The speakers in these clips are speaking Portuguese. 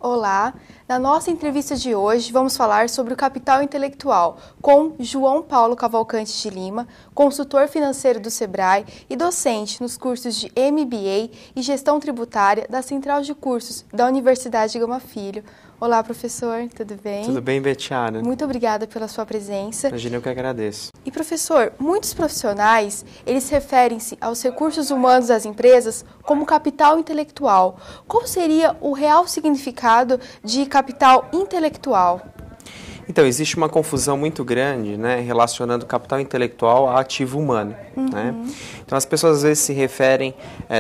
Olá! Na nossa entrevista de hoje, vamos falar sobre o capital intelectual com João Paulo Cavalcante de Lima, consultor financeiro do Sebrae e docente nos cursos de MBA e Gestão Tributária da Central de Cursos da Universidade Gama Filho. Olá, professor, tudo bem? Tudo bem, Betiana? Muito obrigada pela sua presença. Imagina, eu que agradeço. E, professor, muitos profissionais, eles referem-se aos recursos humanos das empresas como capital intelectual. Qual seria o real significado de capital intelectual? Então, existe uma confusão muito grande, né, relacionando capital intelectual a ativo humano. Né? Então, as pessoas às vezes se referem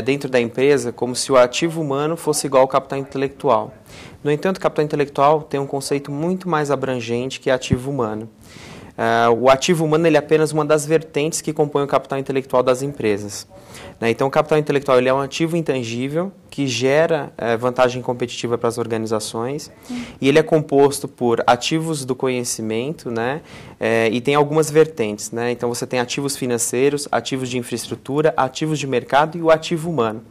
dentro da empresa como se o ativo humano fosse igual ao capital intelectual. No entanto, o capital intelectual tem um conceito muito mais abrangente que ativo humano. O ativo humano ele é apenas uma das vertentes que compõem o capital intelectual das empresas. Né? Então, o capital intelectual ele é um ativo intangível que gera vantagem competitiva para as organizações e ele é composto por ativos do conhecimento, né? E tem algumas vertentes. Né? Então, você tem ativos financeiros, ativos de infraestrutura, ativos de mercado e o ativo humano.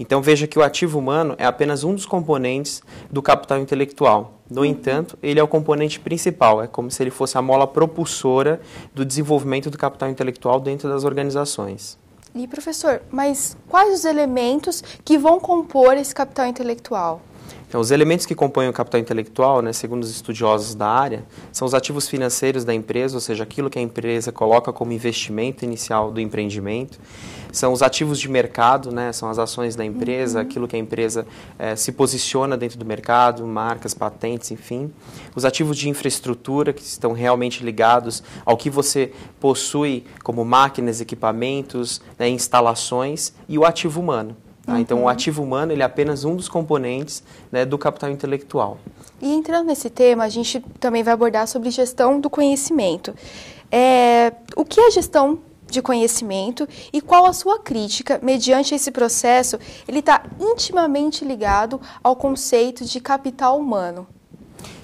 Então, veja que o ativo humano é apenas um dos componentes do capital intelectual. No entanto, ele é o componente principal, é como se ele fosse a mola propulsora do desenvolvimento do capital intelectual dentro das organizações. E, professor, mas quais os elementos que vão compor esse capital intelectual? Então, os elementos que compõem o capital intelectual, né, segundo os estudiosos da área, são os ativos financeiros da empresa, ou seja, aquilo que a empresa coloca como investimento inicial do empreendimento. São os ativos de mercado, né, são as ações da empresa, aquilo que a empresa se posiciona dentro do mercado, marcas, patentes, enfim. Os ativos de infraestrutura, que estão realmente ligados ao que você possui como máquinas, equipamentos, né, instalações, e o ativo humano. Então, o ativo humano ele é apenas um dos componentes, né, do capital intelectual. E entrando nesse tema, a gente também vai abordar sobre gestão do conhecimento. O que é gestão de conhecimento e qual a sua crítica mediante esse processo? Ele está intimamente ligado ao conceito de capital humano.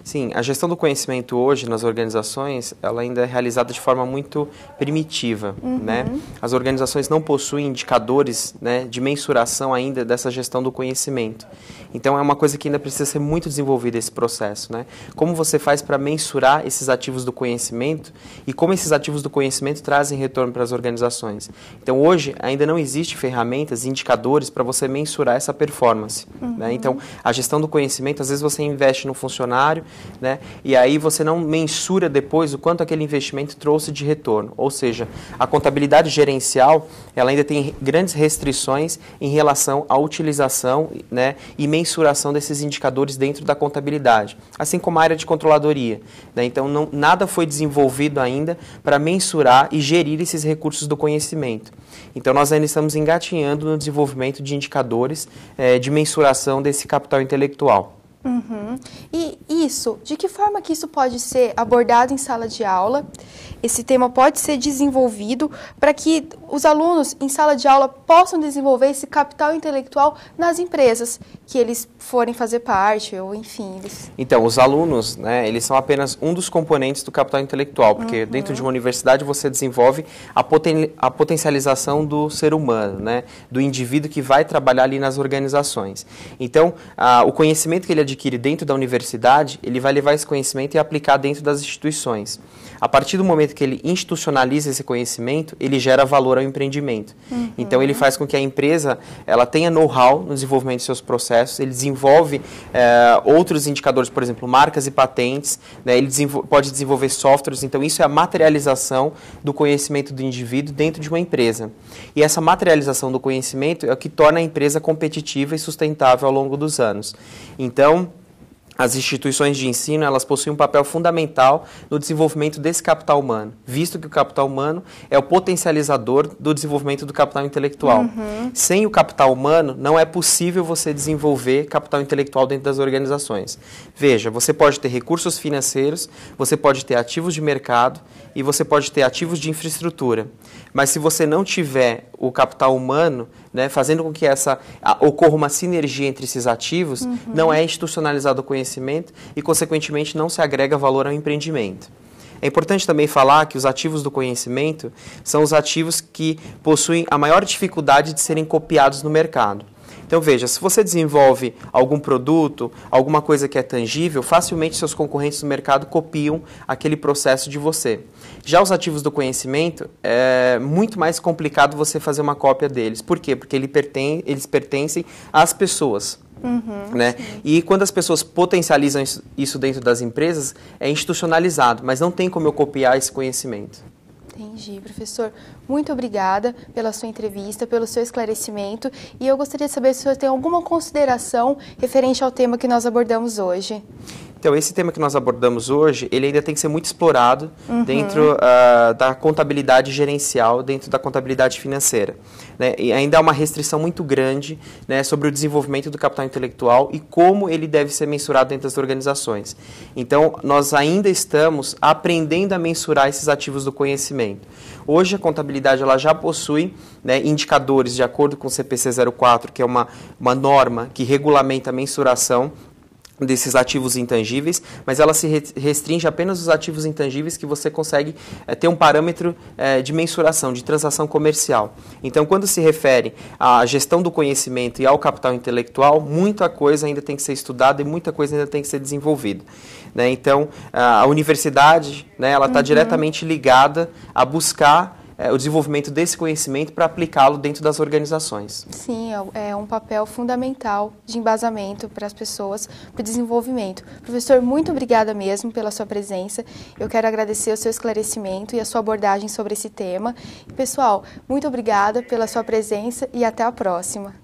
Sim, a gestão do conhecimento hoje nas organizações, ela ainda é realizada de forma muito primitiva, né? As organizações não possuem indicadores, né, de mensuração ainda dessa gestão do conhecimento. Então, é uma coisa que ainda precisa ser muito desenvolvida esse processo, né? Como você faz para mensurar esses ativos do conhecimento e como esses ativos do conhecimento trazem retorno para as organizações. Então, hoje, ainda não existe ferramentas, indicadores para você mensurar essa performance, né? Então, a gestão do conhecimento, às vezes você investe no funcionário, né? E aí você não mensura depois o quanto aquele investimento trouxe de retorno. Ou seja, a contabilidade gerencial ela ainda tem grandes restrições em relação à utilização, né, e mensuração desses indicadores dentro da contabilidade, assim como a área de controladoria. Né? Então, nada foi desenvolvido ainda para mensurar e gerir esses recursos do conhecimento. Então, nós ainda estamos engatinhando no desenvolvimento de indicadores de mensuração desse capital intelectual. E isso, de que forma que isso pode ser abordado em sala de aula? Esse tema pode ser desenvolvido para que os alunos em sala de aula possam desenvolver esse capital intelectual nas empresas que eles forem fazer parte, ou enfim. Então, os alunos, né, eles são apenas um dos componentes do capital intelectual, porque dentro de uma universidade você desenvolve a potencialização do ser humano, né, do indivíduo que vai trabalhar ali nas organizações. Então, o conhecimento que ele adquire dentro da universidade, ele vai levar esse conhecimento e aplicar dentro das instituições. A partir do momento que ele institucionaliza esse conhecimento, ele gera valor ao empreendimento. Então, ele faz com que a empresa ela tenha know-how no desenvolvimento de seus processos, ele desenvolve outros indicadores, por exemplo, marcas e patentes, né? Ele pode desenvolver softwares, então isso é a materialização do conhecimento do indivíduo dentro de uma empresa. E essa materialização do conhecimento é o que torna a empresa competitiva e sustentável ao longo dos anos. Então, as instituições de ensino, elas possuem um papel fundamental no desenvolvimento desse capital humano, visto que o capital humano é o potencializador do desenvolvimento do capital intelectual. Sem o capital humano, não é possível você desenvolver capital intelectual dentro das organizações. Veja, você pode ter recursos financeiros, você pode ter ativos de mercado e você pode ter ativos de infraestrutura. Mas se você não tiver o capital humano, né, fazendo com que ocorra uma sinergia entre esses ativos, não é institucionalizado o conhecimento e, consequentemente, não se agrega valor ao empreendimento. É importante também falar que os ativos do conhecimento são os ativos que possuem a maior dificuldade de serem copiados no mercado. Então, Então, veja, se você desenvolve algum produto, alguma coisa que é tangível, facilmente seus concorrentes no mercado copiam aquele processo de você. Já os ativos do conhecimento, é muito mais complicado você fazer uma cópia deles. Por quê? Porque eles pertencem às pessoas. Né? E quando as pessoas potencializam isso dentro das empresas, é institucionalizado, mas não tem como eu copiar esse conhecimento. Entendi, professor. Muito obrigada pela sua entrevista, pelo seu esclarecimento. E eu gostaria de saber se o senhor tem alguma consideração referente ao tema que nós abordamos hoje. Então, esse tema que nós abordamos hoje, ele ainda tem que ser muito explorado dentro da contabilidade gerencial, dentro da contabilidade financeira. Né? E ainda há uma restrição muito grande, né, sobre o desenvolvimento do capital intelectual e como ele deve ser mensurado dentro das organizações. Então, nós ainda estamos aprendendo a mensurar esses ativos do conhecimento. Hoje, a contabilidade ela já possui, né, indicadores de acordo com o CPC 04, que é uma norma que regulamenta a mensuração desses ativos intangíveis, mas ela se restringe apenas aos ativos intangíveis que você consegue ter um parâmetro de mensuração, de transação comercial. Então, quando se refere à gestão do conhecimento e ao capital intelectual, muita coisa ainda tem que ser estudada e muita coisa ainda tem que ser desenvolvida. Né? Então, a universidade, né, ela está diretamente ligada a buscar o desenvolvimento desse conhecimento para aplicá-lo dentro das organizações. Sim, é um papel fundamental de embasamento para as pessoas, para o desenvolvimento. Professor, muito obrigada mesmo pela sua presença. Eu quero agradecer o seu esclarecimento e a sua abordagem sobre esse tema. E, pessoal, muito obrigada pela sua presença e até a próxima.